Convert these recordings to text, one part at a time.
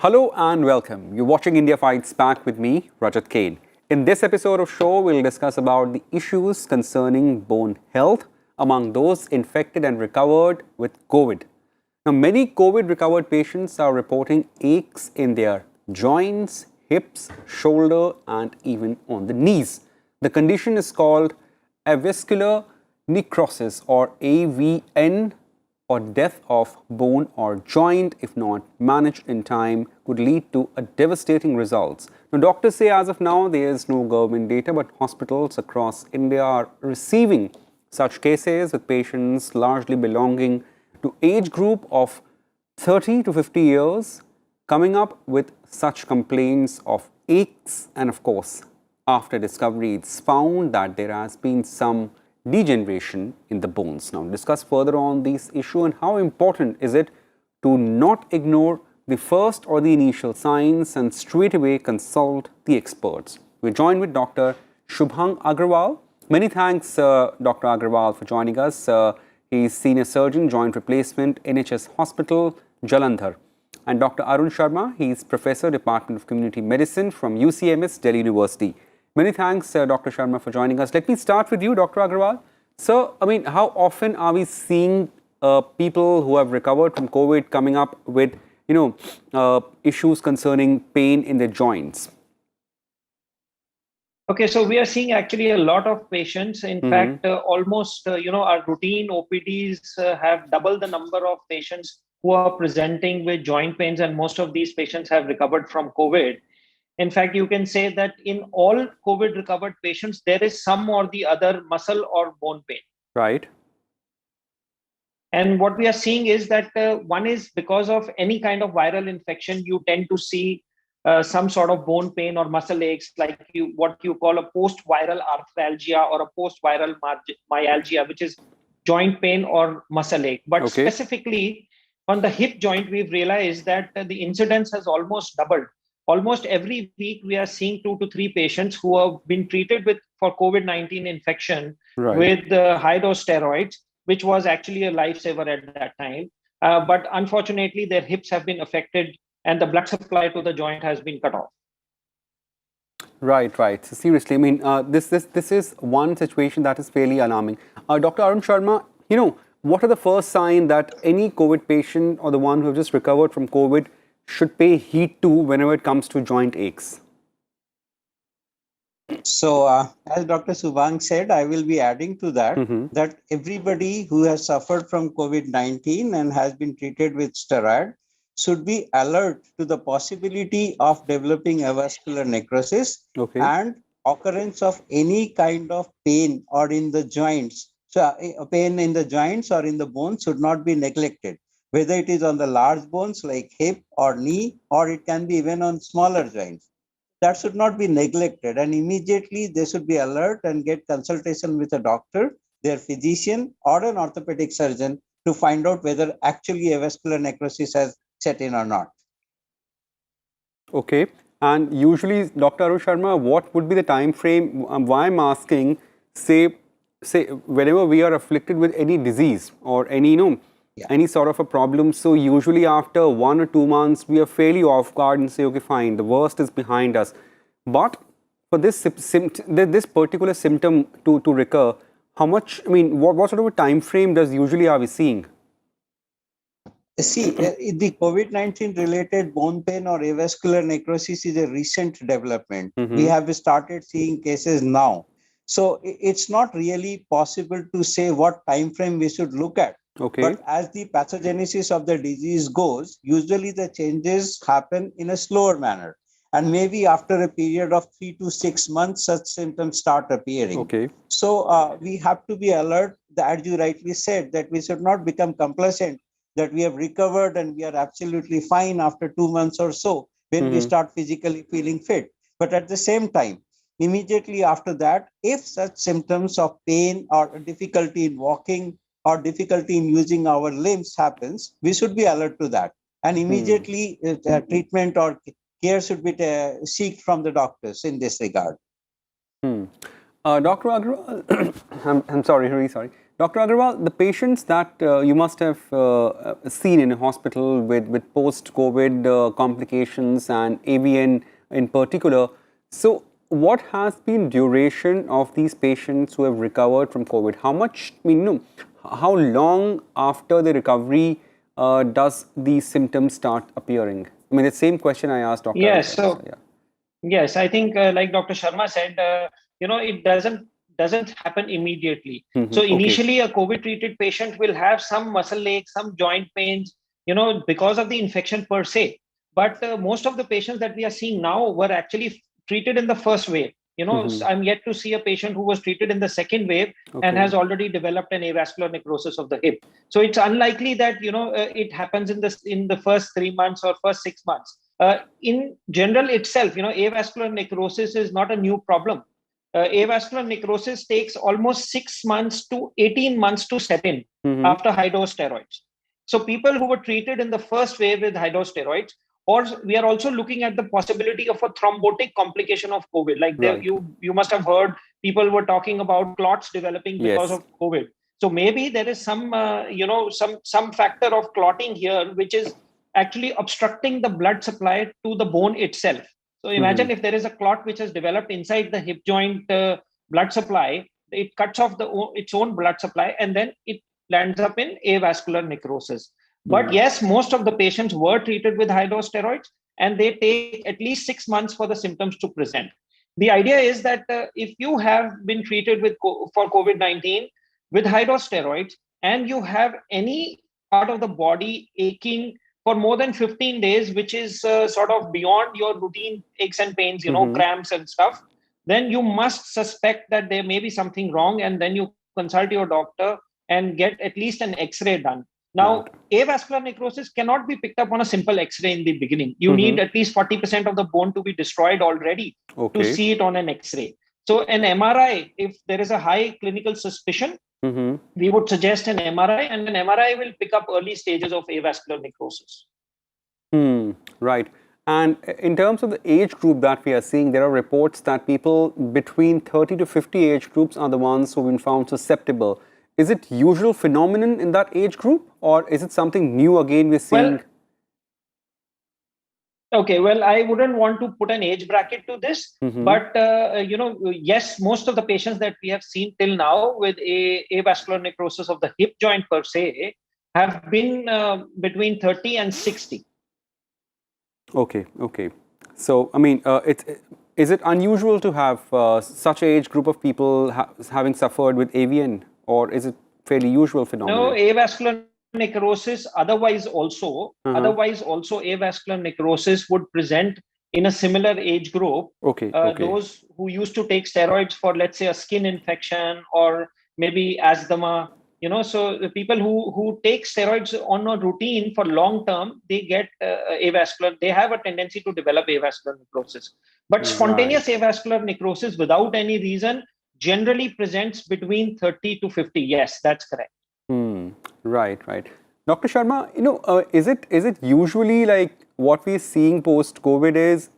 Hello and welcome. You're watching India Fights Back with me, Rajat Kane. In this episode of show, we'll discuss about the issues concerning bone health among those infected and recovered with COVID. Now, many COVID recovered patients are reporting aches in their joints, hips, shoulder, and even on the knees. The condition is called avascular necrosis or AVN, or death of bone or joint, if not managed in time, could lead to a devastating results. Now, doctors say as of now there is no government data, but hospitals across India are receiving such cases with patients largely belonging to age group of 30 to 50 years coming up with such complaints of aches, and of course, after discovery, it's found that there has been some degeneration in the bones. Now, discuss further on this issue and how important is it to not ignore the first or the initial signs and straight away consult the experts. We're joined with Dr. Shubhang Agrawal. Many thanks, Dr. Agrawal, for joining us. He's Senior Surgeon, Joint Replacement, NHS Hospital, Jalandhar. And Dr. Arun Sharma, he's Professor, Department of Community Medicine from UCMS, Delhi University. Many thanks, Dr. Sharma, for joining us. Let me start with you, Dr. Agrawal. So, how often are we seeing people who have recovered from COVID coming up with, issues concerning pain in their joints? Okay, so we are seeing actually a lot of patients. In fact, almost, our routine OPDs have double the number of patients who are presenting with joint pains, and most of these patients have recovered from COVID. In fact, you can say that in all COVID recovered patients, there is some or the other muscle or bone pain. Right. And what we are seeing is that one is because of any kind of viral infection, you tend to see some sort of bone pain or muscle aches, like what you call a post-viral arthralgia or a post-viral myalgia, which is joint pain or muscle ache. But specifically on the hip joint, we've realized that the incidence has almost doubled. Almost every week, we are seeing 2 to 3 patients who have been treated for COVID-19 infection with high-dose steroids, which was actually a lifesaver at that time. But unfortunately, their hips have been affected and the blood supply to the joint has been cut off. Right. So seriously, this is one situation that is fairly alarming. Dr. Arun Sharma, what are the first signs that any COVID patient or the one who have just recovered from COVID should pay heed to whenever it comes to joint aches? So, as Dr. Subhang said, I will be adding to that, that everybody who has suffered from COVID-19 and has been treated with steroid should be alert to the possibility of developing avascular necrosis and occurrence of any kind of pain or in the joints. So, pain in the joints or in the bones should not be neglected, whether it is on the large bones like hip or knee, or it can be even on smaller joints. That should not be neglected, and immediately they should be alert and get consultation with a doctor, their physician, or an orthopedic surgeon to find out whether actually avascular necrosis has set in or not. Okay, and usually, Dr. Arun Sharma, what would be the time frame? Why I'm asking, say whenever we are afflicted with any disease or any, any sort of a problem, so usually after 1 or 2 months, we are fairly off guard and say, okay, fine, the worst is behind us. But for this particular symptom to recur, how much, what sort of a time frame does usually are we seeing? See, the COVID-19 related bone pain or avascular necrosis is a recent development. We have started seeing cases now. So it's not really possible to say what time frame we should look at. But as the pathogenesis of the disease goes, usually the changes happen in a slower manner. And maybe after a period of 3 to 6 months, such symptoms start appearing. So we have to be alert, as you rightly said, that we should not become complacent, that we have recovered and we are absolutely fine after 2 months or so when we start physically feeling fit. But at the same time, immediately after that, if such symptoms of pain or difficulty in walking or difficulty in using our limbs happens, we should be alert to that. And immediately treatment or care should be sought from the doctors in this regard. Dr. Agrawal, I'm sorry, really sorry. Dr. Agarwal, the patients that you must have seen in a hospital with post-COVID complications and AVN in particular. So, what has been duration of these patients who have recovered from COVID? How much, how long after the recovery does these symptoms start appearing? I mean, the same question I asked Dr. Yes, Agarwal. so yes, I think like Dr. Sharma said, it doesn't happen immediately. So initially, a COVID-treated patient will have some muscle aches, some joint pains, because of the infection per se. But most of the patients that we are seeing now were actually treated in the first wave. I'm yet to see a patient who was treated in the second wave and has already developed an avascular necrosis of the hip. So it's unlikely that it happens in the first 3 months or first 6 months. In general itself, avascular necrosis is not a new problem. Avascular necrosis takes almost 6 months to 18 months to set in after high-dose steroids. So people who were treated in the first wave with high-dose steroids, or we are also looking at the possibility of a thrombotic complication of COVID. Like you must have heard people were talking about clots developing because of COVID. So maybe there is some factor of clotting here, which is actually obstructing the blood supply to the bone itself. So imagine if there is a clot which has developed inside the hip joint blood supply, it cuts off its own blood supply, and then it lands up in avascular necrosis. But yes, most of the patients were treated with high-dose steroids, and they take at least 6 months for the symptoms to present. The idea is that if you have been treated for COVID-19 with high-dose steroids, and you have any part of the body aching for more than 15 days, which is sort of beyond your routine aches and pains, cramps and stuff, then you must suspect that there may be something wrong, and then you consult your doctor and get at least an X-ray done. Now, avascular necrosis cannot be picked up on a simple X-ray in the beginning. You need at least 40% of the bone to be destroyed already to see it on an X-ray. So an MRI, if there is a high clinical suspicion, we would suggest an MRI, and an MRI will pick up early stages of avascular necrosis. Right. And in terms of the age group that we are seeing, there are reports that people between 30 to 50 age groups are the ones who have been found susceptible. Is it usual phenomenon in that age group, or is it something new again we're seeing? Well, I wouldn't want to put an age bracket to this, but yes, most of the patients that we have seen till now with avascular necrosis of the hip joint per se have been between 30 and 60. Okay. So, I mean, is it unusual to have such an age group of people having suffered with AVN, or is it fairly usual phenomenon? No, avascular necrosis otherwise also avascular necrosis would present in a similar age group. Those who used to take steroids for, let's say, a skin infection or maybe asthma, so the people who take steroids on a routine for long term, they get avascular, they have a tendency to develop avascular necrosis. But spontaneous avascular necrosis without any reason generally presents between 30 to 50. Yes, that's correct. Right. Dr. Sharma, is it usually like what we're seeing post-COVID is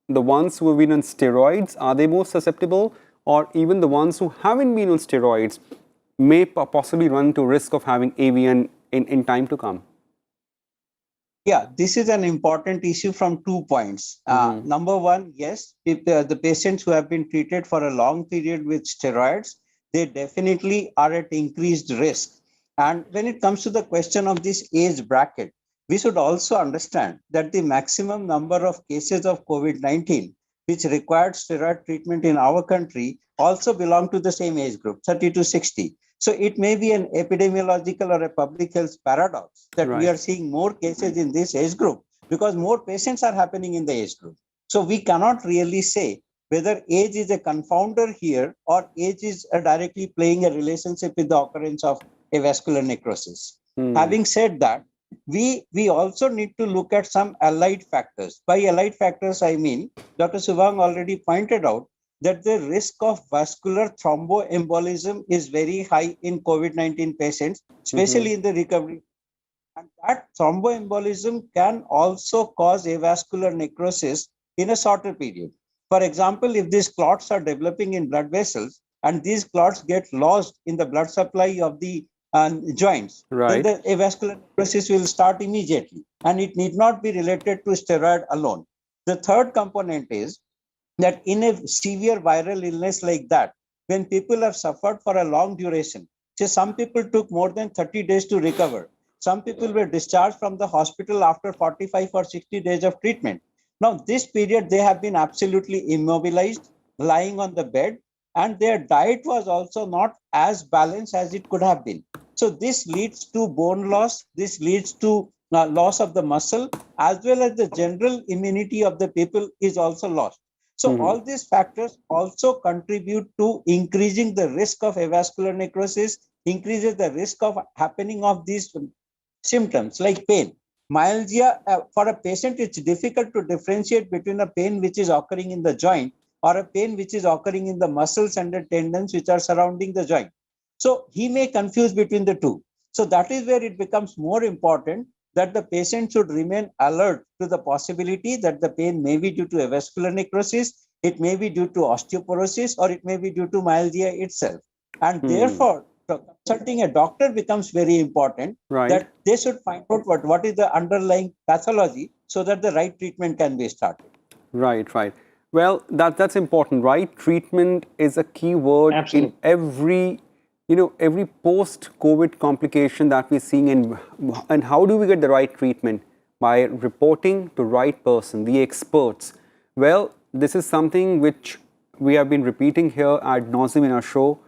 the ones who have been on steroids, are they more susceptible, or even the ones who haven't been on steroids may possibly run into risk of having AVN in time to come? Yeah, this is an important issue from 2 points. Number one, yes, if the patients who have been treated for a long period with steroids, they definitely are at increased risk. And when it comes to the question of this age bracket, we should also understand that the maximum number of cases of COVID-19 which required steroid treatment in our country also belong to the same age group, 30 to 60. So it may be an epidemiological or a public health paradox that we are seeing more cases in this age group because more patients are happening in the age group. So we cannot really say whether age is a confounder here or age is directly playing a relationship with the occurrence of avascular necrosis. Having said that, we also need to look at some allied factors. By allied factors, I mean, Dr. Subhang already pointed out that the risk of vascular thromboembolism is very high in COVID-19 patients, especially in the recovery. And that thromboembolism can also cause avascular necrosis in a shorter period. For example, if these clots are developing in blood vessels, and these clots get lost in the blood supply of the joints, Right. then the avascular necrosis will start immediately, and it need not be related to steroid alone. The third component is that in a severe viral illness like that, when people have suffered for a long duration, say some people took more than 30 days to recover. Some people were discharged from the hospital after 45 or 60 days of treatment. Now, this period, they have been absolutely immobilized, lying on the bed, and their diet was also not as balanced as it could have been. So this leads to bone loss, this leads to loss of the muscle, as well as the general immunity of the people is also lost. So all these factors also contribute to increasing the risk of avascular necrosis, increases the risk of happening of these symptoms like pain. Myalgia, for a patient, it's difficult to differentiate between a pain which is occurring in the joint or a pain which is occurring in the muscles and the tendons which are surrounding the joint. So he may confuse between the two. So that is where it becomes more important that the patient should remain alert to the possibility that the pain may be due to avascular necrosis, it may be due to osteoporosis, or it may be due to myalgia itself. And therefore, consulting a doctor becomes very important, Right. that they should find out what is the underlying pathology so that the right treatment can be started. Right, right. Well, that's important, right? Treatment is a key word Absolutely. in every, every post-COVID complication that we're seeing. And how do we get the right treatment? By reporting to right person, the experts. Well, this is something which we have been repeating here ad nauseum in our show.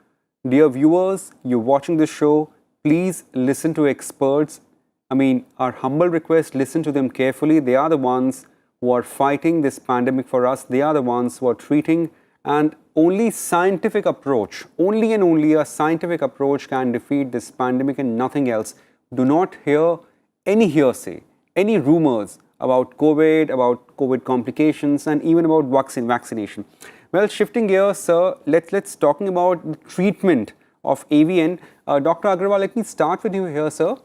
Dear viewers, you're watching this show, please listen to experts. I mean, our humble request, listen to them carefully. They are the ones who are fighting this pandemic for us. They are the ones who are treating, and only scientific approach, only and only a scientific approach can defeat this pandemic and nothing else. Do not hear any hearsay, any rumors about COVID complications, and even about vaccination. Well, shifting gears, sir, let's talking about the treatment of AVN. Dr. Agrawal, let me start with you here, sir.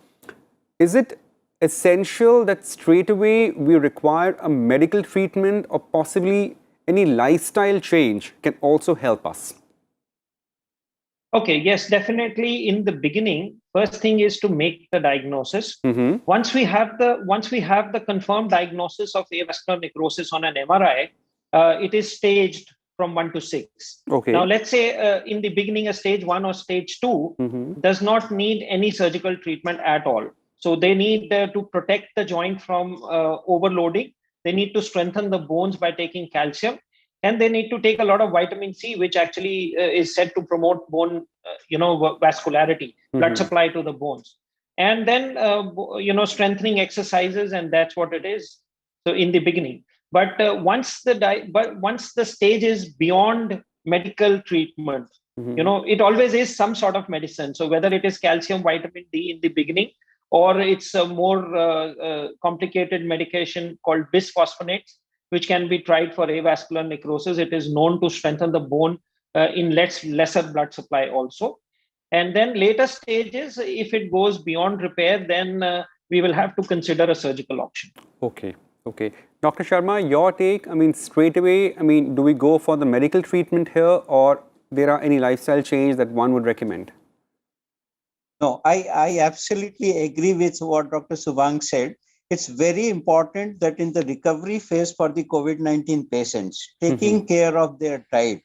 Is it essential that straight away we require a medical treatment, or possibly any lifestyle change can also help us? Okay, yes, definitely. In the beginning, first thing is to make the diagnosis. Once we have the confirmed diagnosis of avascular necrosis on an MRI, it is staged from 1 to 6. Okay. Now, let's say in the beginning, a stage 1 or stage 2 does not need any surgical treatment at all. So they need to protect the joint from overloading. They need to strengthen the bones by taking calcium, and they need to take a lot of vitamin C, which actually is said to promote bone, vascularity, blood supply to the bones. And then, strengthening exercises, and that's what it is. So in the beginning, but once the stage is beyond medical treatment, it always is some sort of medicine. So whether it is calcium, vitamin D in the beginning, or it's a more complicated medication called bisphosphonates, which can be tried for avascular necrosis. It is known to strengthen the bone in lesser blood supply also. And then later stages, if it goes beyond repair, then we will have to consider a surgical option. Okay. Okay. Dr. Sharma, your take, I mean, straight away, do we go for the medical treatment here, or there are any lifestyle change that one would recommend? No, I absolutely agree with what Dr. Subhang said. It's very important that in the recovery phase for the COVID-19 patients, taking care of their diet,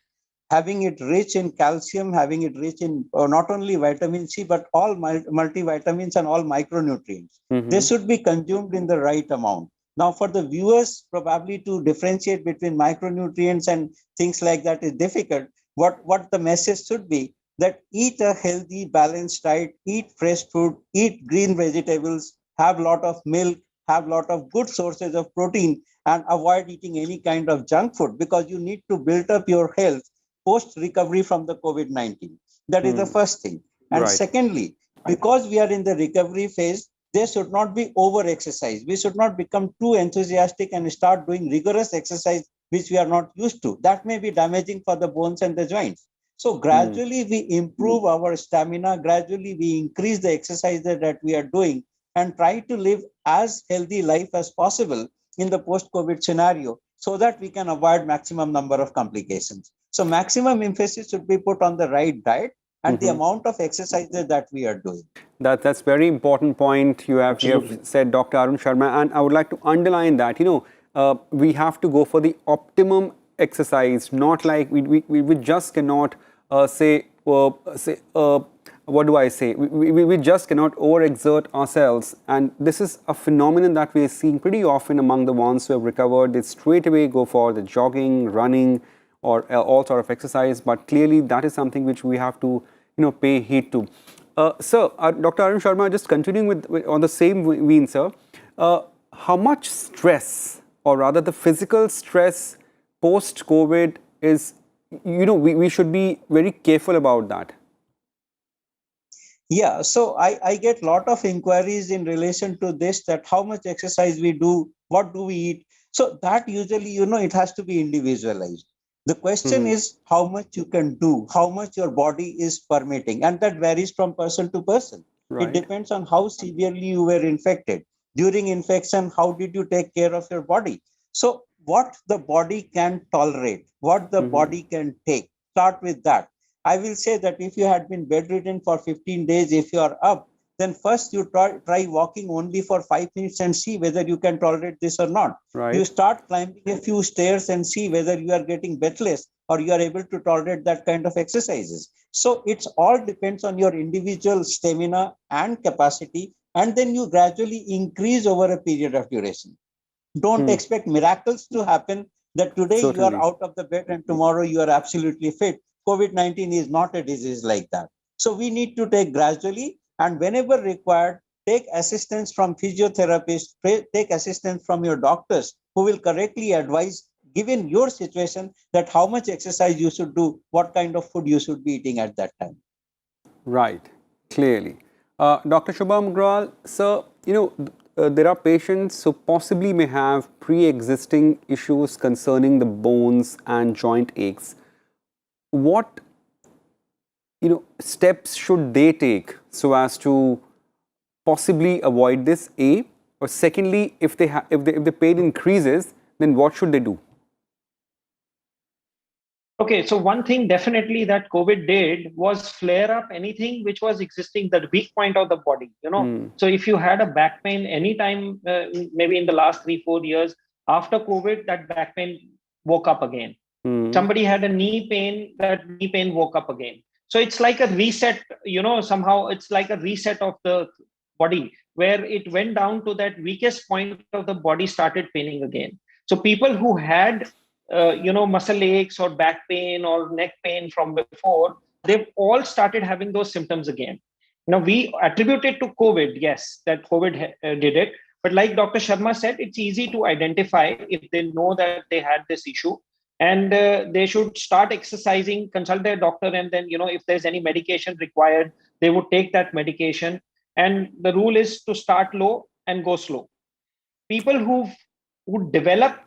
having it rich in calcium, having it rich in not only vitamin C, but all multivitamins and all micronutrients. They should be consumed in the right amount. Now, for the viewers, probably to differentiate between micronutrients and things like that is difficult. What the message should be, that eat a healthy, balanced diet, eat fresh food, eat green vegetables, have a lot of milk, have a lot of good sources of protein, and avoid eating any kind of junk food, because you need to build up your health post-recovery from the COVID-19. That is the first thing. And secondly, because we are in the recovery phase, there should not be over-exercise. We should not become too enthusiastic and start doing rigorous exercise, which we are not used to. That may be damaging for the bones and the joints. So gradually we improve our stamina, gradually we increase the exercise that we are doing, and try to live as healthy life as possible in the post-COVID scenario, so that we can avoid maximum number of complications. So maximum emphasis should be put on the right diet and the amount of exercises that we are doing. That's very important point you have said, Dr. Arun Sharma, and I would like to underline that, we have to go for the optimum exercise, not like we just cannot what do I say? We just cannot overexert ourselves, and this is a phenomenon that we are seeing pretty often among the ones who have recovered. They straight away go for the jogging, running, or all sort of exercise, but clearly that is something which we have to pay heed to. Sir, Dr. Arun Sharma, just continuing with on the same vein, sir, how much stress, or rather the physical stress post-COVID is, we should be very careful about that. Yeah, so I get a lot of inquiries in relation to this, that how much exercise we do, what do we eat. So that usually, it has to be individualized. The question is how much you can do, how much your body is permitting, and that varies from person to person. Right. It depends on how severely you were infected. During infection, how did you take care of your body? So what the body can tolerate, what the body can take, start with that. I will say that if you had been bedridden for 15 days, if you are up, then first you try walking only for 5 minutes and see whether you can tolerate this or not. Right. You start climbing a few stairs and see whether you are getting breathless or you are able to tolerate that kind of exercises. So it's all depends on your individual stamina and capacity, and then you gradually increase over a period of duration. Don't expect miracles to happen, that today you are out of the bed and tomorrow you are absolutely fit. COVID-19 is not a disease like that. So we need to take gradually, and whenever required, take assistance from physiotherapists, take assistance from your doctors who will correctly advise, given your situation, that how much exercise you should do, what kind of food you should be eating at that time. Right, clearly. Dr. Shubham Agrawal, sir, there are patients who possibly may have pre-existing issues concerning the bones and joint aches. What steps should they take so as to possibly avoid this, A, or secondly, if the pain increases, then what should they do? Okay, so one thing definitely that COVID did was flare up anything which was existing, the weak point of the body, So if you had a back pain anytime, maybe in the last 3-4 years, after COVID, that back pain woke up again. Somebody had a knee pain, that knee pain woke up again. So it's like a reset, somehow it's like a reset of the body, where it went down to that weakest point of the body, started paining again. So people who had muscle aches or back pain or neck pain from before, they've all started having those symptoms again. We attribute it to COVID, yes, that COVID did it. But like Dr. Sharma said, it's easy to identify if they know that they had this issue. And they should start exercising, consult their doctor, and then, if there's any medication required, they would take that medication. And the rule is to start low and go slow. People who develop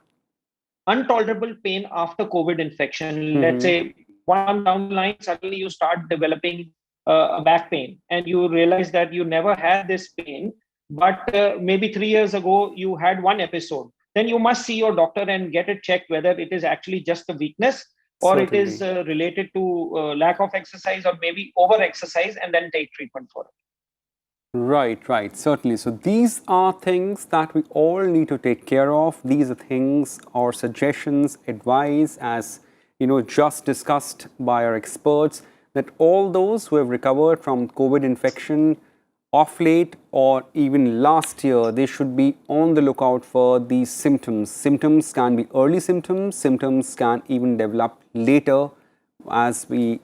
intolerable pain after COVID infection, let's say 1 month down the line, suddenly you start developing a back pain, and you realize that you never had this pain, but maybe 3 years ago you had one episode. Then you must see your doctor and get it checked whether it is actually just a weakness or it is related to lack of exercise or maybe over exercise, and then take treatment for it. Right, certainly. So these are things that we all need to take care of. These are things or suggestions, advice, as just discussed by our experts, that all those who have recovered from COVID infection off late or even last year, they should be on the lookout for these symptoms. Symptoms can be early symptoms. Symptoms can even develop later as we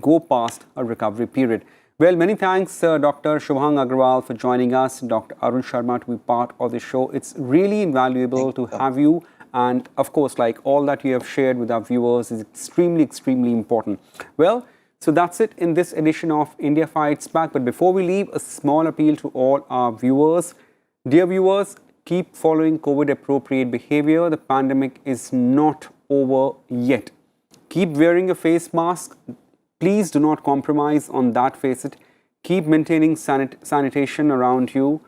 go past a recovery period. Well, many thanks, Dr. Shubham Agrawal, for joining us, Dr. Arun Sharma, to be part of the show. It's really invaluable to have you. And of course, like all that you have shared with our viewers is extremely, extremely important. Well, so that's it in this edition of India Fights Back. But before we leave, a small appeal to all our viewers. Dear viewers, keep following COVID-appropriate behavior. The pandemic is not over yet. Keep wearing a face mask. Please do not compromise on that facet. Keep maintaining sanitation around you.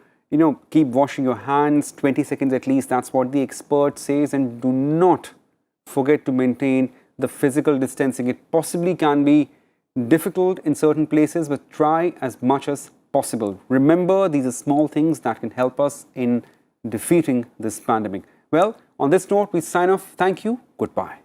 Keep washing your hands 20 seconds at least. That's what the expert says. And do not forget to maintain the physical distancing. It possibly can be difficult in certain places, but try as much as possible. Remember, these are small things that can help us in defeating this pandemic. Well, on this note, we sign off. Thank you. Goodbye.